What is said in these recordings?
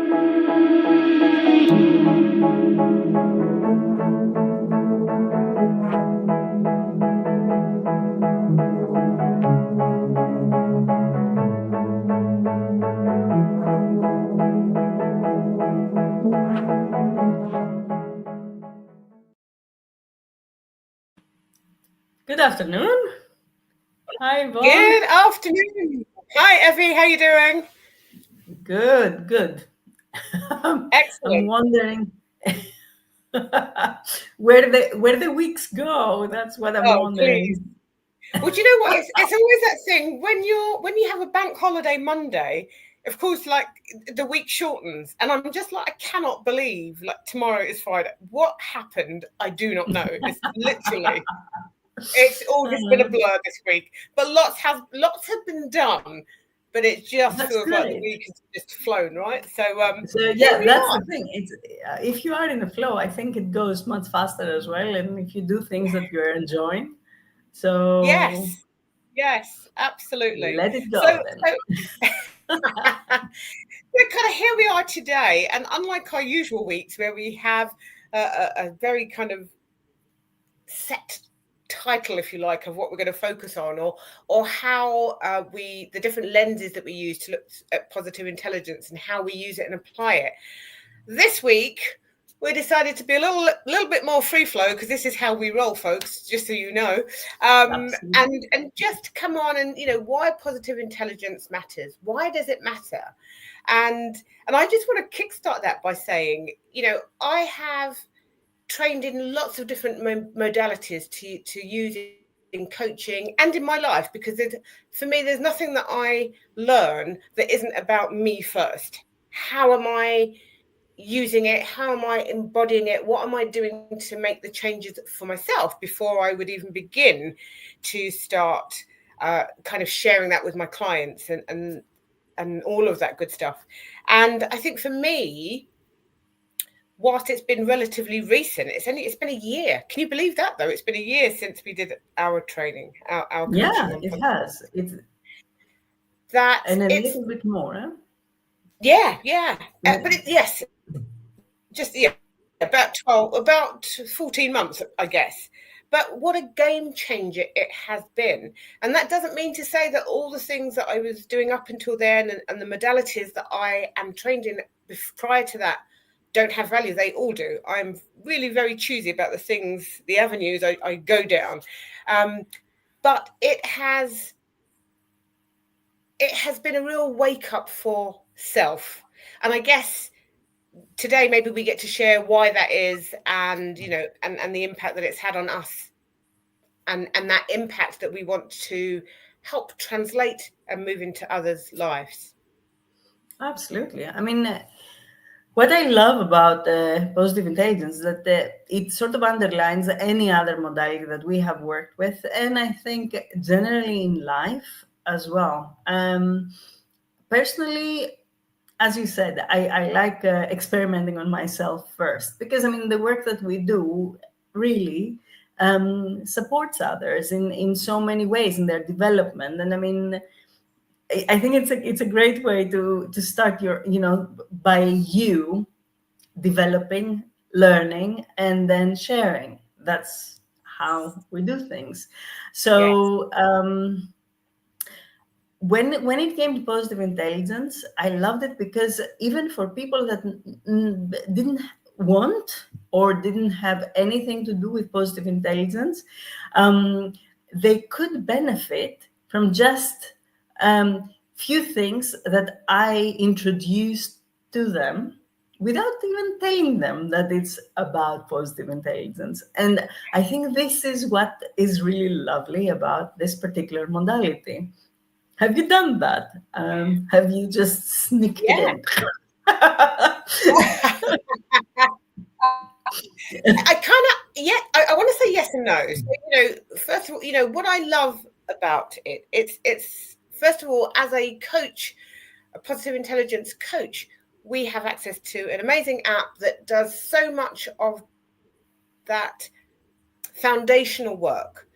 Good afternoon. Hi, Yvonne. Good afternoon. Hi, Effie. How you doing? Good. I'm Excellent. wondering where the weeks go. That's what I'm Oh, please. wondering. Well, do you know what? It's always that thing when you have a bank holiday Monday. Of course, like the week shortens, and I'm just like, I cannot believe like tomorrow is Friday. What happened? I do not know. It's literally, it's all just been a blur this week. But lots have been done, but it just That's feels like the great. week has just flown, right? So So here yeah, we that's are. the thing. It's if you are in the flow, I think it goes much faster as well. And if you do things that you're enjoying, so Yes, absolutely. let it So, go then. so kind of here we are today, and unlike our usual weeks where we have a very kind of set title, if you like, of what we're going to focus on, or how the different lenses that we use to look at positive intelligence and how we use it and apply it. This week, we decided to be a little bit more free flow because this is how we roll, folks. Just so you know, Absolutely. and just come on and why positive intelligence matters. Why does it matter? And I just want to kickstart that by saying, I have trained in lots of different modalities to use in coaching and in my life, because for me there's nothing that I learn that isn't about me first. How am I using it? How am I embodying it? What am I doing to make the changes for myself before I would even begin to start kind of sharing that with my clients and all of that good stuff? And I think for me, whilst it's been relatively recent, it's been a year. Can you believe that, though? It's been a year since we did our training, our coaching Yeah, on it positive. has. It's That and a it's little bit more. Huh? yeah. Yeah. But yes, just about 14 months, I guess. But what a game changer it has been. And that doesn't mean to say that all the things that I was doing up until then and the modalities that I am trained in prior to that don't have value. They all do. I'm really very choosy about the avenues I go down. But it has been a real wake up for self. And I guess today maybe we get to share why that is, and and the impact that it's had on us, and that impact that we want to help translate and move into others' lives. Absolutely. I mean, what I love about positive intelligence is that it sort of underlines any other modality that we have worked with, and I think generally in life as well. Personally, as you said, I like experimenting on myself first, because I mean the work that we do really supports others in so many ways in their development, and I mean I think it's a great way to start your by you developing, learning, and then sharing. That's how we do things. Yes. So when it came to positive intelligence, I loved it because even for people that didn't want or didn't have anything to do with positive intelligence, they could benefit from just few things that I introduced to them without even telling them that it's about positive intelligence. And I think this is what is really lovely about this particular modality. Have you done that? Have you just sneaked it Yeah. in? I kind of, yeah, I want to say yes and no. So, first of all, what I love about it, it's first of all, as a coach, a positive intelligence coach, we have access to an amazing app that does so much of that foundational work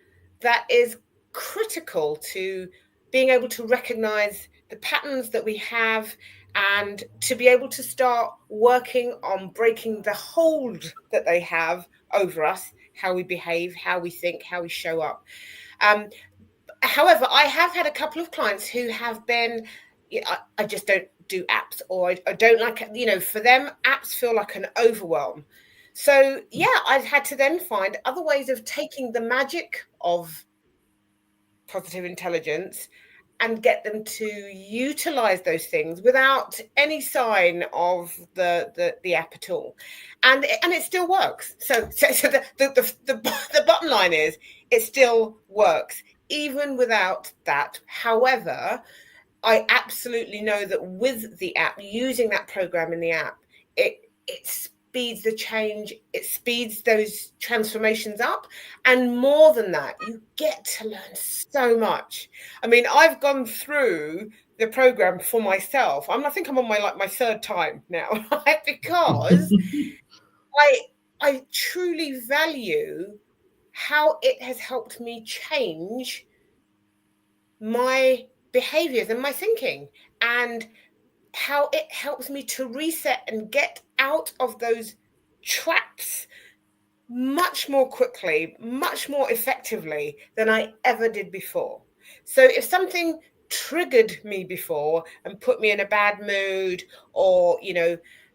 that is critical to being able to recognize the patterns that we have and to be able to start working on breaking the hold that they have over us, how we behave, how we think, how we show up. However, I have had a couple of clients who have been, I just don't do apps, or I don't like, for them, apps feel like an overwhelm. So, I've had to then find other ways of taking the magic of positive intelligence and get them to utilize those things without any sign of the app at all, and it still works. So the bottom line is, it still works even without that. However, I absolutely know that with the app, using that program in the app, it speeds the change, it speeds those transformations up. And more than that, you get to learn so much. I mean, I've gone through the program for myself. I think I'm on my third time now, right? Because I truly value how it has helped me change my behaviors and my thinking, and how it helps me to reset and get out of those traps much more quickly, much more effectively than I ever did before. So if something triggered me before and put me in a bad mood, or,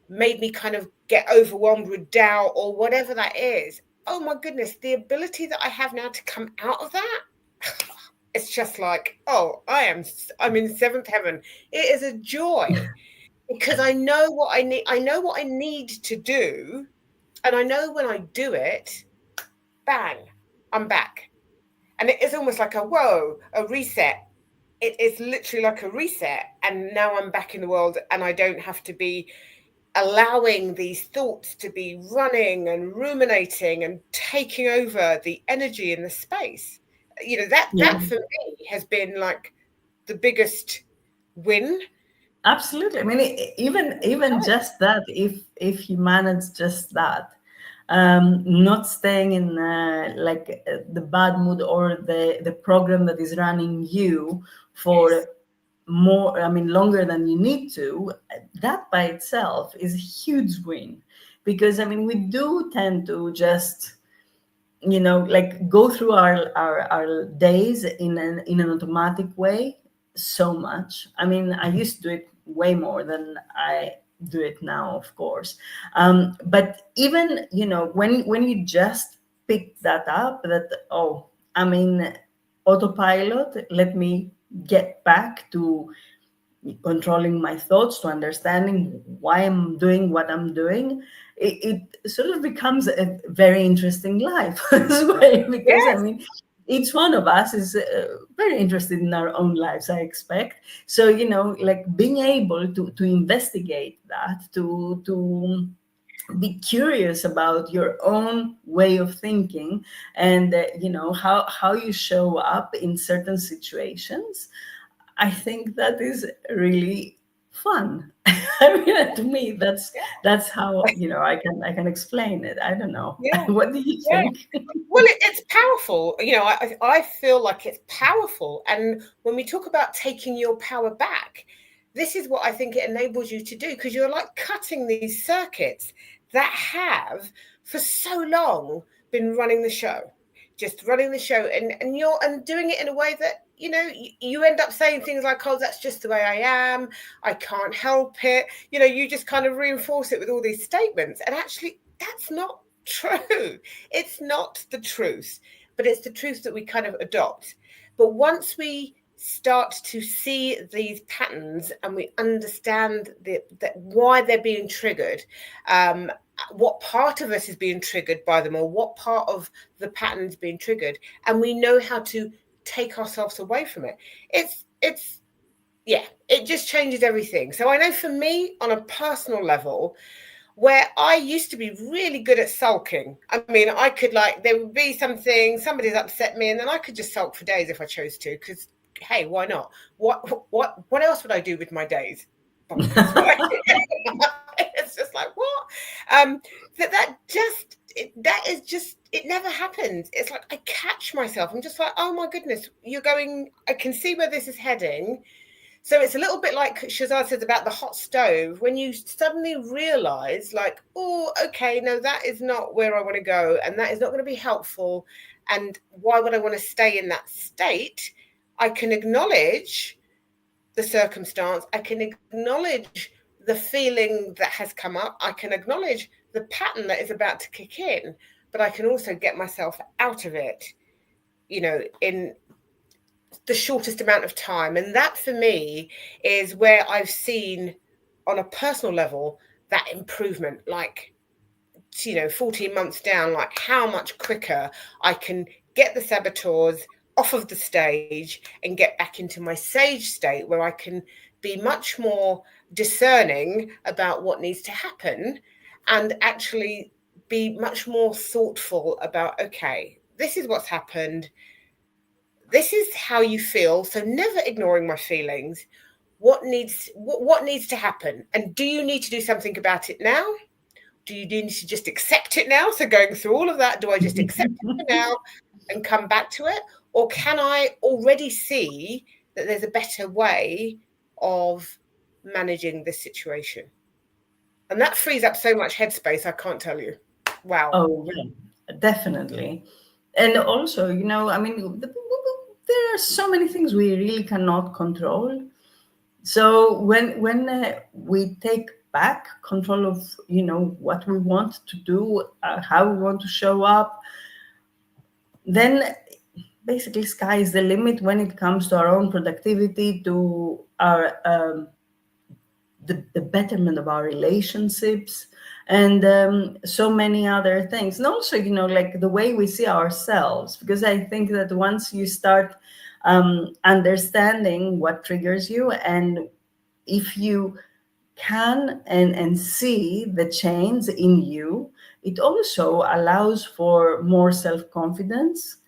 made me kind of get overwhelmed with doubt or whatever that is, oh my goodness, the ability that I have now to come out of that, it's just like, I'm in seventh heaven. It is a joy, because I know what I need. I know what I need to do, and I know when I do it, bang, I'm back. And it is almost like a reset. It is literally like a reset, and now I'm back in the world, and I don't have to be allowing these thoughts to be running and ruminating and taking over the energy in the space. That for me has been like the biggest win. Absolutely. I mean, even just that, if you manage just that, not staying in the bad mood, or the program that is running you for Yes. more, longer than you need to, that by itself is a huge win. Because we do tend to just go through our days in an automatic way so much. I used to do it way more than I do it now, of course. But even when you just pick that up, that autopilot, let me get back to controlling my thoughts, to understanding why I'm doing what I'm doing, it sort of becomes a very interesting life as well. Because Yes. each one of us is very interested in our own lives, I expect. So being able to investigate that, to be curious about your own way of thinking, and how you show up in certain situations, I think that is really fun. To me, that's how I can explain it. I don't know. Yeah. What do you Yeah. think? Well, it's powerful. I feel like it's powerful. And when we talk about taking your power back, this is what I think it enables you to do, because you're like cutting these circuits that have for so long been running the show, just running the show, and doing it in a way that, you end up saying things like, oh, that's just the way I am, I can't help it. You just kind of reinforce it with all these statements. And actually, that's not true. It's not the truth, but it's the truth that we kind of adopt. But once we start to see these patterns, and we understand that why they're being triggered, what part of us is being triggered by them, or what part of the pattern is being triggered, and we know how to take ourselves away from it, it just changes everything. So I know for me, on a personal level, where I used to be really good at sulking. I could, there would be something, somebody's upset me, and then I could just sulk for days if I chose to, because, hey, why not? What else would I do with my days? It's just like, what? That is just, it never happens. It's like I catch myself. I'm just like, oh my goodness, I can see where this is heading. So it's a little bit like Shazad says about the hot stove. When you suddenly realize, like, oh, okay, no, that is not where I want to go, and that is not going to be helpful. And why would I want to stay in that state? I can acknowledge the circumstance. I can acknowledge the feeling that has come up. I can acknowledge the pattern that is about to kick in, but I can also get myself out of it, in the shortest amount of time. And that for me is where I've seen on a personal level that improvement, like 14 months down, like how much quicker I can get the saboteurs off of the stage and get back into my sage state, where I can be much more discerning about what needs to happen and actually be much more thoughtful about, okay, this is what's happened. This is how you feel. So never ignoring my feelings. What needs to happen? And do you need to do something about it now? Do you need to just accept it now? So going through all of that, do I just accept it now and come back to it? Or can I already see that there's a better way of managing this situation? And that frees up so much headspace, I can't tell you. Wow. Oh, yeah, definitely. And also, I mean, there are so many things we really cannot control. So when we take back control of, what we want to do, how we want to show up, then basically sky is the limit when it comes to our own productivity, to our the betterment of our relationships, and so many other things. And also, like the way we see ourselves, because I think that once you start understanding what triggers you, and if you can and see the change in you, it also allows for more self-confidence,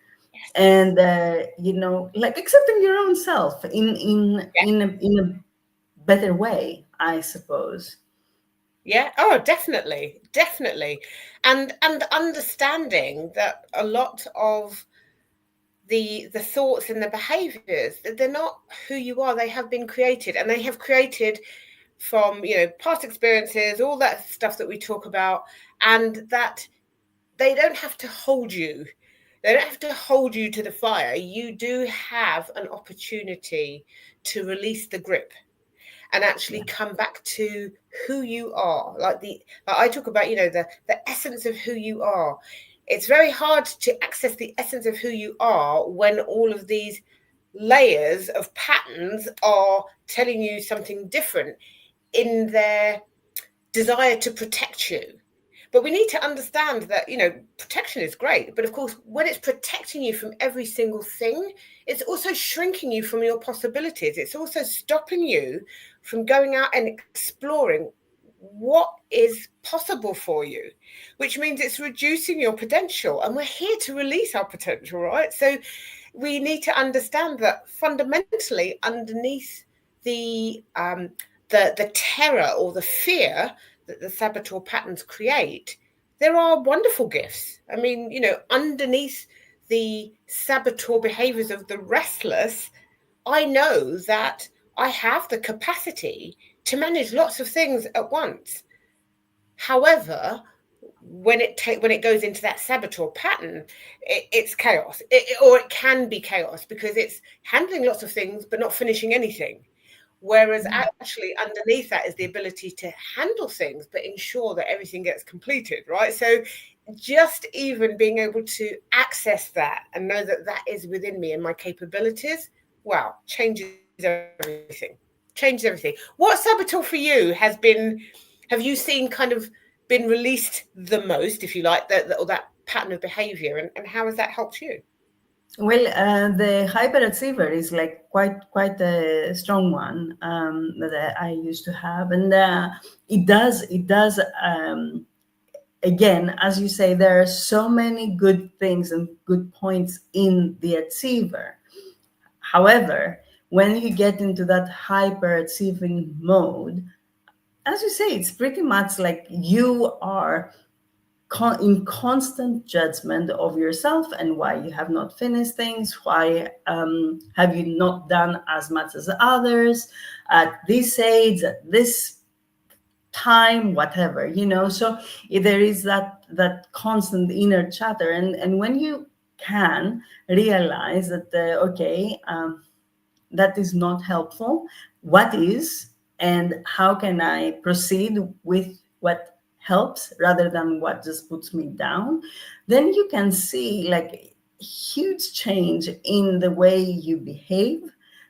and like accepting your own self in a better way, I suppose. Yeah. Oh, definitely. And understanding that a lot of the thoughts and the behaviors, that they're not who you are. They have been created, and they have created from past experiences, all that stuff that we talk about, and that they don't have to hold you. They don't have to hold you to the fire. You do have an opportunity to release the grip and actually come back to who you are. Like I talk about, the essence of who you are. It's very hard to access the essence of who you are when all of these layers of patterns are telling you something different in their desire to protect you. But we need to understand that, protection is great. But of course, when it's protecting you from every single thing, it's also shrinking you from your possibilities. It's also stopping you from going out and exploring what is possible for you, which means it's reducing your potential. And we're here to release our potential, right? So we need to understand that fundamentally underneath the terror or the fear that the saboteur patterns create, there are wonderful gifts. I mean, underneath the saboteur behaviors of the restless, I know that I have the capacity to manage lots of things at once. However, when it goes into that saboteur pattern, it's chaos, or it can be chaos, because it's handling lots of things but not finishing anything. Whereas actually underneath that is the ability to handle things, but ensure that everything gets completed, right? So just even being able to access that and know that that is within me and my capabilities, wow, changes everything. What saboteur for you have you seen kind of been released the most, if you like, that pattern of behavior, and how has that helped you? Well, the hyperachiever is like quite a strong one that I used to have, and it does. Again, as you say, there are so many good things and good points in the achiever. However, when you get into that hyperachieving mode, as you say, it's pretty much like you are in constant judgment of yourself and why you have not finished things, why have you not done as much as others at this age, at this time, whatever, so there is that constant inner chatter, and when you can realize that okay, that is not helpful, what is, and how can I proceed with what helps rather than what just puts me down, then you can see like huge change in the way you behave,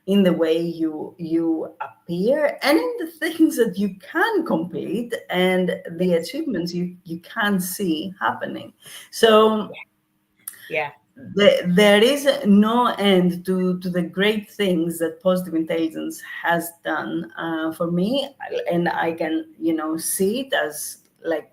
in the way you appear, and in the things that you can complete and the achievements you can see happening. So yeah, there is no end to the great things that positive intelligence has done for me, and I can see it as like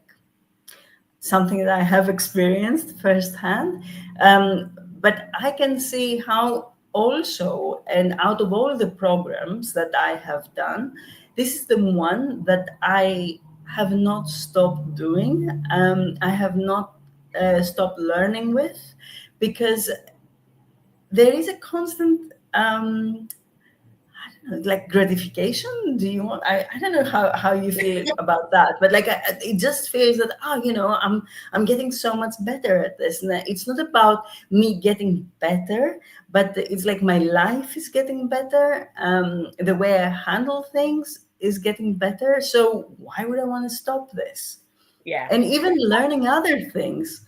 something that I have experienced firsthand. But I can see how also, and out of all the programs that I have done, this is the one that I have not stopped doing. I have not stopped learning with, because there is a constant like gratification. Do you want, I don't know how you feel about that, but like it just feels that I'm getting so much better at this, and it's not about me getting better, but it's like my life is getting better, the way I handle things is getting better, so why would I want to stop this? yeah. And even learning other things,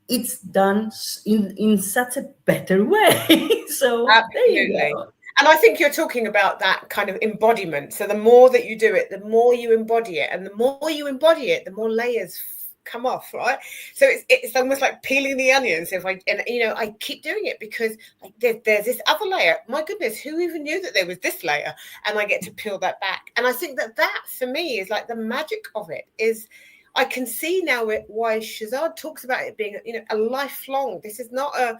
it's done in such a better way. So there you Absolutely. go. And I think you're talking about that kind of embodiment. So the more that you do it, the more you embody it, and the more you embody it, the more layers come off, right? So it's almost like peeling the onions. If I keep doing it because there's this other layer. My goodness, who even knew that there was this layer? And I get to peel that back. And I think that for me is like the magic of it is. I can see now why Shazad talks about it being, a lifelong. This is not a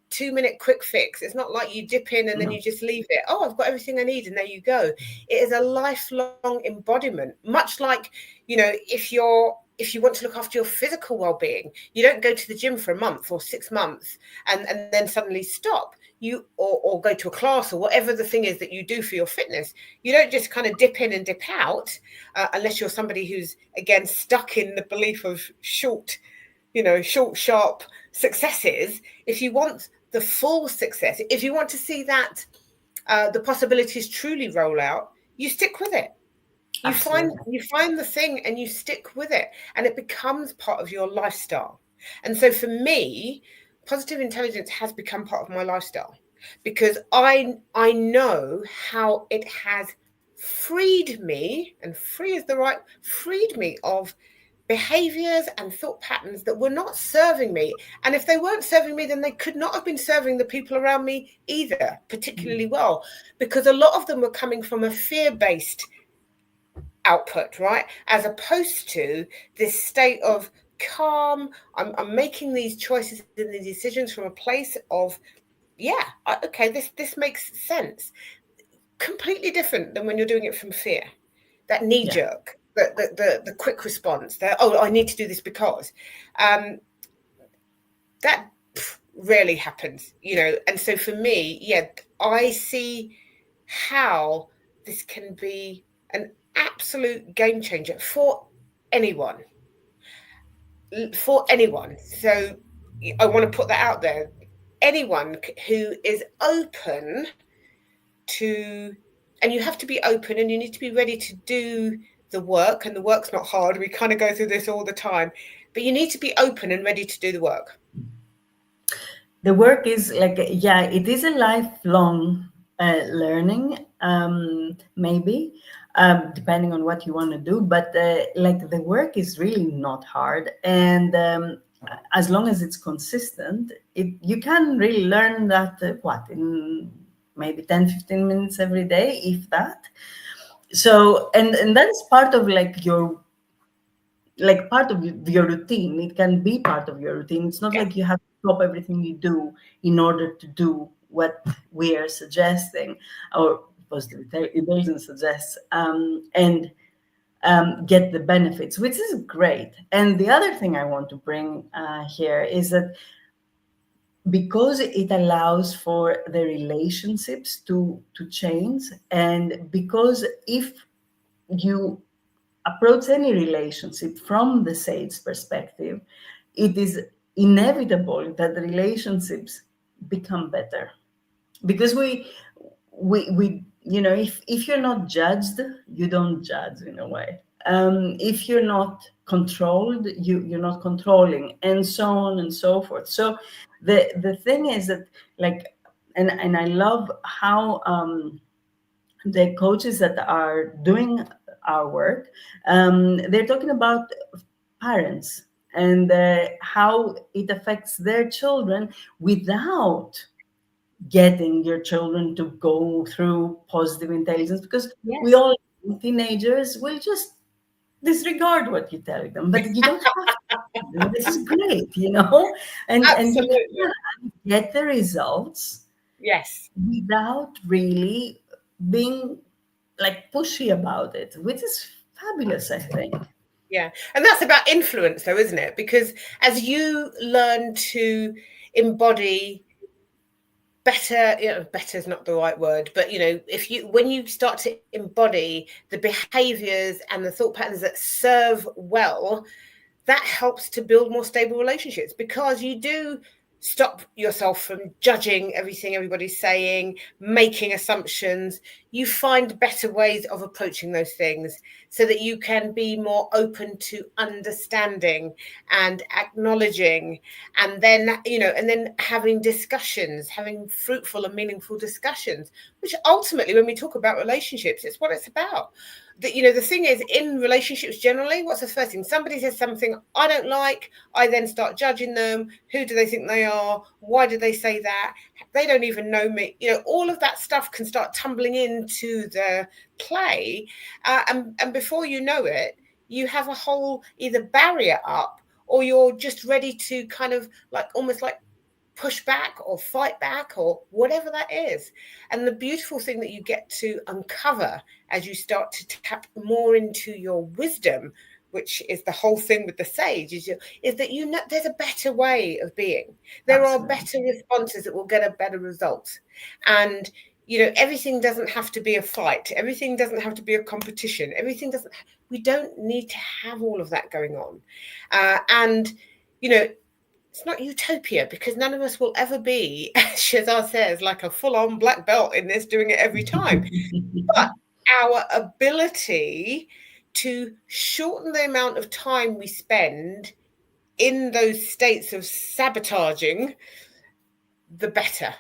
2-minute quick fix. It's not like you dip in and then you just leave it. Oh, I've got everything I need, and there you go. It is a lifelong embodiment. Much like, if you want to look after your physical well-being, you don't go to the gym for a month or 6 months and then suddenly stop. You or go to a class or whatever the thing is that you do for your fitness. You don't just kind of dip in and dip out, unless you're somebody who's again stuck in the belief of short, sharp successes. If you want the full success, if you want to see that the possibilities truly roll out, you stick with it. You find the thing and you stick with it, and it becomes part of your lifestyle. And so for me, positive intelligence has become part of my lifestyle, because I know how it has freed me, and freed me of behaviors and thought patterns that were not serving me. And if they weren't serving me, then they could not have been serving the people around me either particularly well, because a lot of them were coming from a fear-based output, right? As opposed to this state of calm. I'm making these choices and these decisions from a place of, okay, this makes sense. Completely different than when you're doing it from fear, that knee jerk, the quick response. I need to do this because that rarely happens, And so for me, I see how this can be an absolute game changer for anyone. So I want to put that out there. Anyone who is open to, and you have to be open and you need to be ready to do the work, and the work's not hard. We kind of go through this all the time, but you need to be open and ready to do the work. The work is like, it is a lifelong learning, maybe, depending on what you want to do. But like the work is really not hard. And as long as it's consistent, you can really learn that, in maybe 10, 15 minutes every day, if that. So, and that is part of like part of your routine. It can be part of your routine. It's not like you have to stop everything you do in order to do what we are suggesting, or positive intelligence suggests. And get the benefits, which is great. And the other thing I want to bring here is that because it allows for the relationships to change, and because if you approach any relationship from the sage perspective, it is inevitable that the relationships become better, because we if you're not judged, you don't judge in a way. If you're not controlled, you're not controlling, and so on and so forth. So the thing is that, like, and I love how the coaches that are doing our work, they're talking about parents and how it affects their children without getting your children to go through positive intelligence, because we all, teenagers, will just disregard what you tell them, but you don't have to. This is great, and you can get the results without really being like pushy about it, which is fabulous, I think. Yeah, and that's about influence, though, isn't it? Because as you learn to embody better, better is not the right word, but when you start to embody the behaviors and the thought patterns that serve well, that helps to build more stable relationships, because you do stop yourself from judging everything everybody's saying, making assumptions. You find better ways of approaching those things so that you can be more open to understanding and acknowledging, and then having discussions, having fruitful and meaningful discussions, which ultimately, when we talk about relationships, it's what it's about. The thing is, in relationships generally, what's the first thing? Somebody says something I don't like, I then start judging them. Who do they think they are? Why did they say that? They don't even know me. All of that stuff can start tumbling into the play, and before you know it, you have a whole either barrier up, or you're just ready to kind of almost like push back or fight back or whatever that is. And the beautiful thing that you get to uncover as you start to tap more into your wisdom, which is the whole thing with the sage, is that there's a better way of being. There are better responses that will get a better result. And everything doesn't have to be a fight. Everything doesn't have to be a competition. We don't need to have all of that going on. And it's not utopia, because none of us will ever be, as Shazar says, like a full-on black belt in this, doing it every time. But our ability to shorten the amount of time we spend in those states of sabotaging, the better,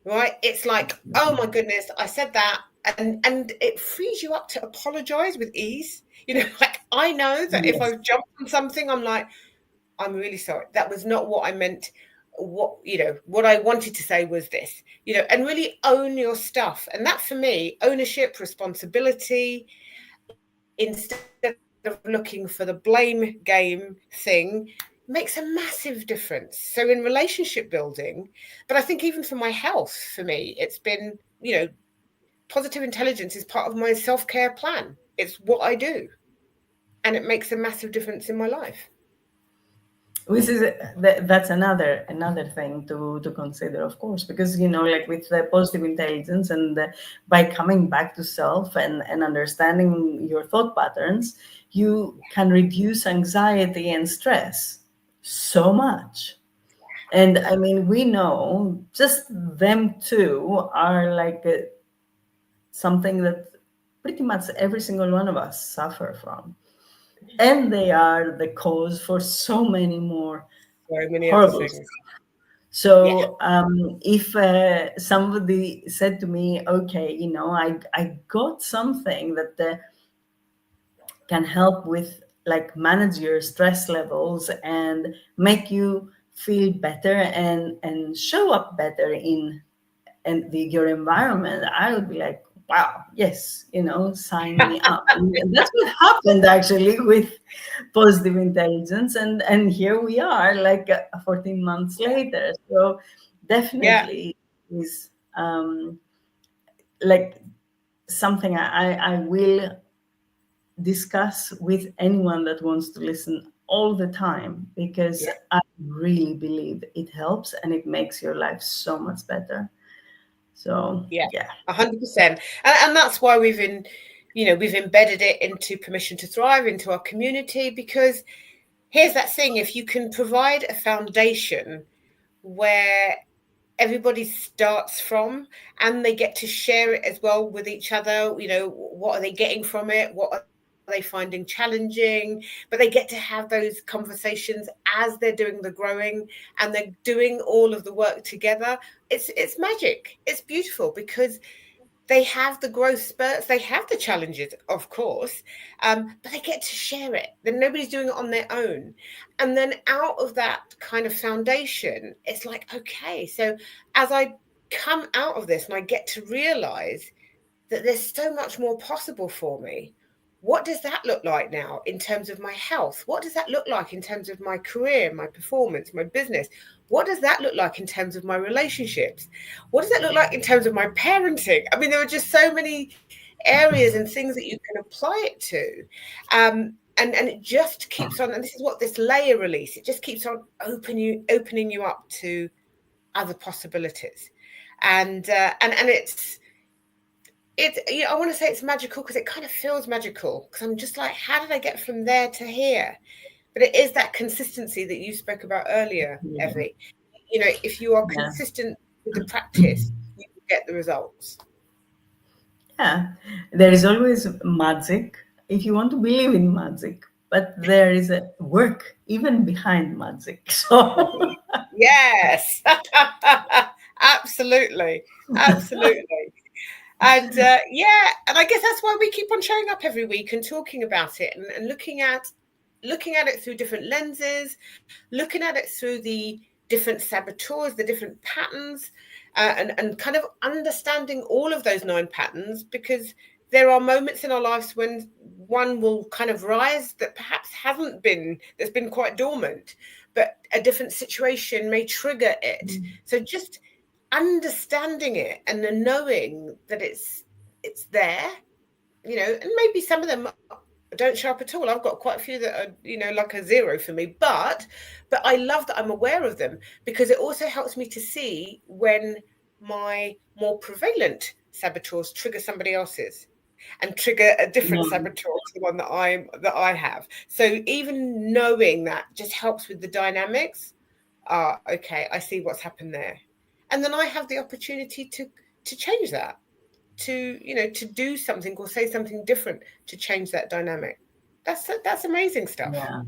right? It's like, oh my goodness, I said that, and it frees you up to apologize with ease. I know that if I've jumped on something, I'm like, I'm really sorry. That was not what I meant. What I wanted to say was this, and really own your stuff. And that, for me, ownership, responsibility, instead of looking for the blame game thing, makes a massive difference. So in relationship building, but I think even for my health, for me, it's been, positive intelligence is part of my self-care plan. It's what I do. And it makes a massive difference in my life. That's another thing to consider, of course, because like with the positive intelligence, and by coming back to self and understanding your thought patterns, you can reduce anxiety and stress so much. And I mean, we know just them two are like something that pretty much every single one of us suffer from. And they are the cause for so many more horrible things. So if somebody said to me, okay, I got something that can help with like manage your stress levels and make you feel better and show up better in your environment, I would be like, wow, yes, sign me up. And that's what happened actually with positive intelligence. And here we are, like 14 months later. So definitely is like something I will discuss with anyone that wants to listen all the time, because Yeah. I really believe it helps and it makes your life so much better. So Yeah, yeah. 100%. And that's why we've embedded it into Permission to Thrive, into our community, because here's that thing: if you can provide a foundation where everybody starts from, and they get to share it as well with each other, what are they getting from it, what are they finding challenging, but they get to have those conversations as they're doing the growing, and they're doing all of the work together. It's magic. It's beautiful, because they have the growth spurts, they have the challenges, of course, but they get to share it. Then nobody's doing it on their own. And then out of that kind of foundation, it's like, okay, so as I come out of this and I get to realize that there's so much more possible for me, what does that look like now in terms of my health? What does that look like in terms of my career, my performance, my business? What does that look like in terms of my relationships? What does that look like in terms of my parenting? I mean, there are just so many areas and things that you can apply it to. And it just keeps on, and this is what this layer release, it just keeps on opening you up to other possibilities. And I want to say it's magical, because it kind of feels magical, because I'm just like, how did I get from there to here? But it is that consistency that you spoke about earlier, Evie. If you are consistent with the practice, you will get the results. Yeah, there is always magic if you want to believe in magic, but there is a work even behind magic. So Yes, absolutely. And and I guess that's why we keep on showing up every week and talking about it, and looking at it through different lenses, looking at it through the different saboteurs, the different patterns, and kind of understanding all of those 9 patterns, because there are moments in our lives when one will kind of rise that perhaps that's been quite dormant, but a different situation may trigger it. So just understanding it and then knowing that it's there, and maybe some of them don't show up at all. I've got quite a few that are, like a 0 for me, but I love that I'm aware of them, because it also helps me to see when my more prevalent saboteurs trigger somebody else's, and trigger a different saboteur to the one that I have. So even knowing that just helps with the dynamics. Okay, I see what's happened there, and then I have the opportunity to change that, to do something or say something different to change that dynamic. That's amazing stuff. yeah,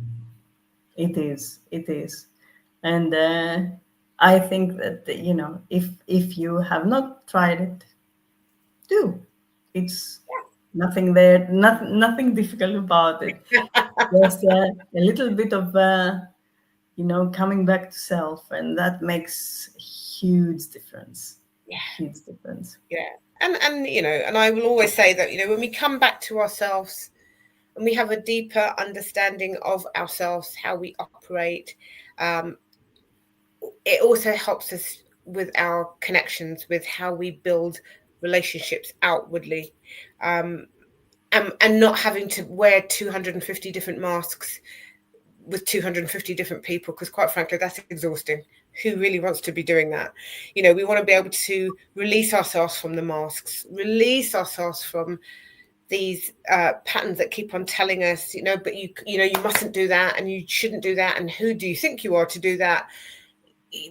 it is, and I think that if you have not tried it, do. It's nothing there, nothing difficult about it. Just a little bit of coming back to self, and that makes huge difference. Yeah. Huge difference. Yeah. And and I will always say that, when we come back to ourselves and we have a deeper understanding of ourselves, how we operate, it also helps us with our connections, with how we build relationships outwardly, and not having to wear 250 different masks with 250 different people, because quite frankly, that's exhausting. Who really wants to be doing that? We want to be able to release ourselves from the masks, release ourselves from these patterns that keep on telling us, but you mustn't do that, and you shouldn't do that, and who do you think you are to do that?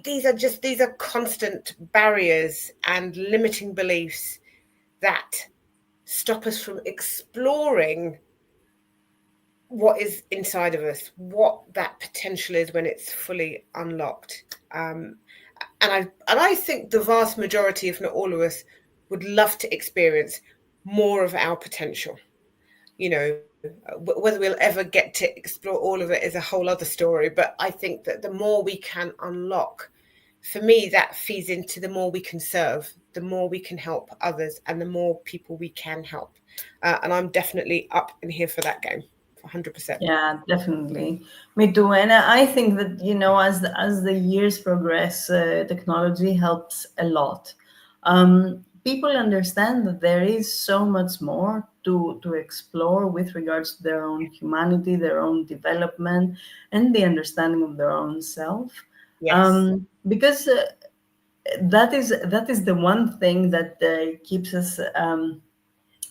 These are constant barriers and limiting beliefs that stop us from exploring what is inside of us, what that potential is when it's fully unlocked. And I think the vast majority, if not all of us, would love to experience more of our potential. Whether we'll ever get to explore all of it is a whole other story. But I think that the more we can unlock, for me, that feeds into the more we can serve, the more we can help others, and the more people we can help. And I'm definitely up in here for that game. 100%. Yeah, definitely. Me too. And I think that, as the years progress, technology helps a lot. People understand that there is so much more to explore with regards to their own humanity, their own development, and the understanding of their own self. Yes. Because that is the one thing that keeps us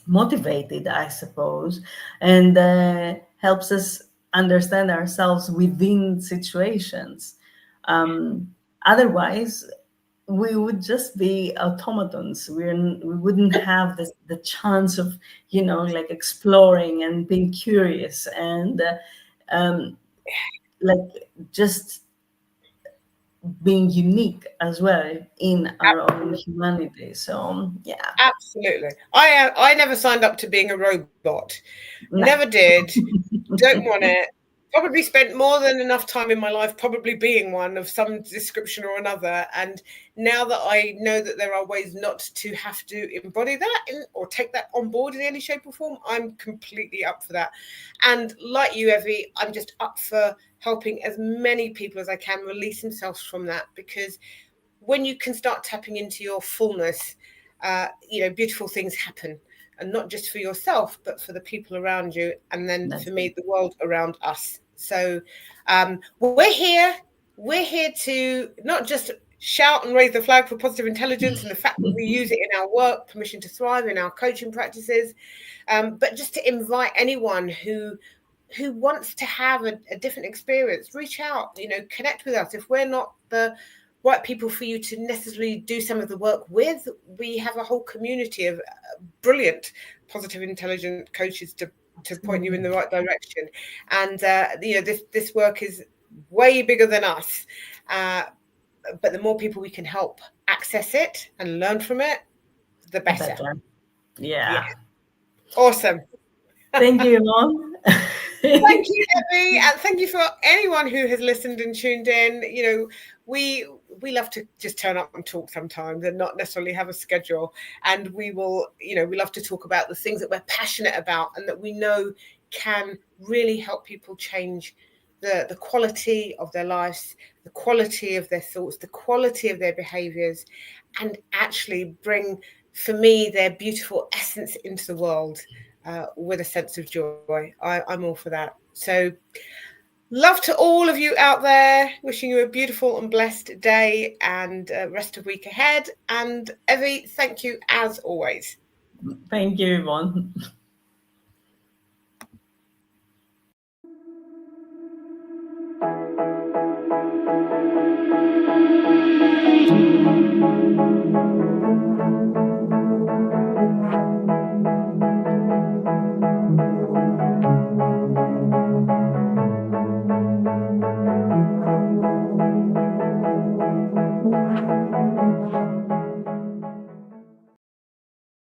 motivated, I suppose, and helps us understand ourselves within situations. Otherwise, we would just be automatons. We wouldn't have the chance of, like exploring and being curious and like just being unique as well in our own humanity. So yeah, Absolutely. I never signed up to being a robot. no. Never did. Don't want it. Probably spent more than enough time in my life probably being one of some description or another. And now that I know that there are ways not to have to embody that or take that on board in any shape or form, I'm completely up for that. And like you, Evie, I'm just up for helping as many people as I can release themselves from that, because when you can start tapping into your fullness, beautiful things happen, and not just for yourself, but for the people around you, and then That's for me, the world around us. So we're here to not just shout and raise the flag for positive intelligence and the fact that we use it in our work, Permission to Thrive, in our coaching practices, but just to invite anyone who wants to have a different experience, reach out, connect with us. If we're not the right people for you to necessarily do some of the work with, we have a whole community of brilliant positive intelligent coaches to point you in the right direction. And this work is way bigger than us, but the more people we can help access it and learn from it, the better. Yeah. Awesome. Thank you, Yvonne. Thank you, Evie, and thank you for anyone who has listened and tuned in. We love to just turn up and talk sometimes and not necessarily have a schedule. And we love to talk about the things that we're passionate about and that we know can really help people change the quality of their lives, the quality of their thoughts, the quality of their behaviors, and actually bring, for me, their beautiful essence into the world. With a sense of joy. I'm all for that. So love to all of you out there, wishing you a beautiful and blessed day and rest of week ahead. And Evie, thank you as always. Thank you, Yvonne.